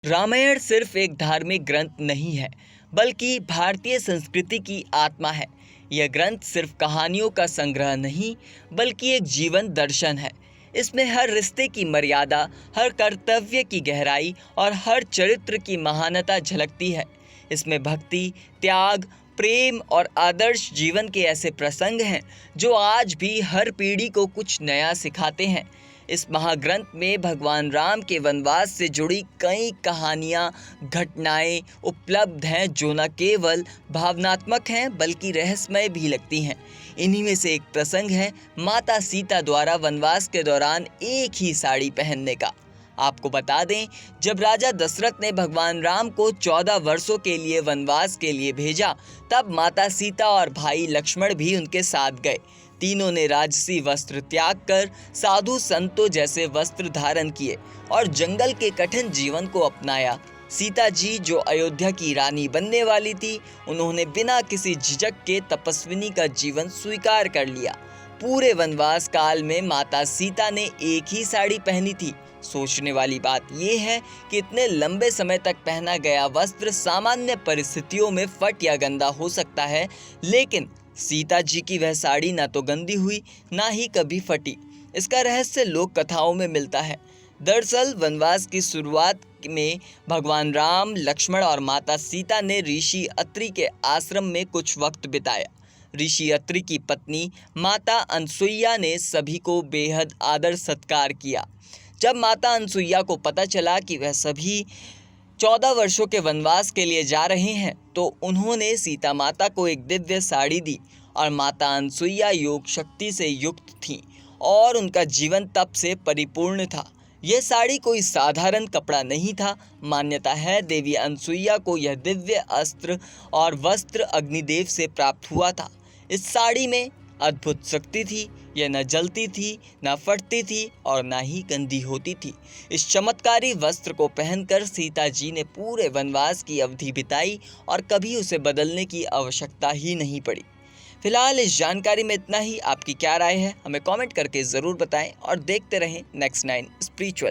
रामायण सिर्फ एक धार्मिक ग्रंथ नहीं है, बल्कि भारतीय संस्कृति की आत्मा है। यह ग्रंथ सिर्फ कहानियों का संग्रह नहीं, बल्कि एक जीवन दर्शन है। इसमें हर रिश्ते की मर्यादा, हर कर्तव्य की गहराई और हर चरित्र की महानता झलकती है। इसमें भक्ति, त्याग, प्रेम और आदर्श जीवन के ऐसे प्रसंग हैं जो आज भी हर पीढ़ी को कुछ नया सिखाते हैं। इस महाग्रंथ में भगवान राम के वनवास से जुड़ी कई कहानियाँ, घटनाएं उपलब्ध हैं जो न केवल भावनात्मक हैं बल्कि रहस्यमय भी लगती हैं। इन्हीं में से एक प्रसंग है माता सीता द्वारा वनवास के दौरान एक ही साड़ी पहनने का। आपको बता दें, जब राजा दशरथ ने भगवान राम को 14 वर्षों के लिए वनवास के लिए भेजा, तब माता सीता और भाई लक्ष्मण भी उनके साथ गए। तीनों ने राजसी वस्त्र त्याग कर साधु संतों जैसे वस्त्र धारण किए और जंगल के कठिन जीवन को अपनाया। सीता जी, जो अयोध्या की रानी बनने वाली थी, उन्होंने बिना किसी झिझक के तपस्विनी का जीवन स्वीकार कर लिया। पूरे वनवास काल में माता सीता ने एक ही साड़ी पहनी थी। सोचने वाली बात यह है कि इतने लंबे समय तक पहना गया वस्त्र सामान्य परिस्थितियों में फट या गंदा हो सकता है, लेकिन सीता जी की वह साड़ी ना तो गंदी हुई, ना ही कभी फटी। इसका रहस्य लोक कथाओं में मिलता है। दरअसल वनवास की शुरुआत में भगवान राम, लक्ष्मण और माता सीता ने ऋषि अत्रि के आश्रम में कुछ वक्त बिताया। ऋषि अत्रि की पत्नी माता अनसुईया ने सभी को बेहद आदर सत्कार किया। जब माता अनसुईया को पता चला कि वह सभी 14 वर्षों के वनवास के लिए जा रहे हैं, तो उन्होंने सीता माता को एक दिव्य साड़ी दी और माता अनसुईया योग शक्ति से युक्त थीं और उनका जीवन तप से परिपूर्ण था। यह साड़ी कोई साधारण कपड़ा नहीं था। मान्यता है देवी अनसुईया को यह दिव्य अस्त्र और वस्त्र अग्निदेव से प्राप्त हुआ था। इस साड़ी में अद्भुत शक्ति थी। यह न जलती थी, न फटती थी और न ही गंदी होती थी। इस चमत्कारी वस्त्र को पहनकर सीता जी ने पूरे वनवास की अवधि बिताई और कभी उसे बदलने की आवश्यकता ही नहीं पड़ी। फिलहाल इस जानकारी में इतना ही। आपकी क्या राय है, हमें कमेंट करके ज़रूर बताएं और देखते रहें नेक्स्ट 9 स्पिरिचुअल।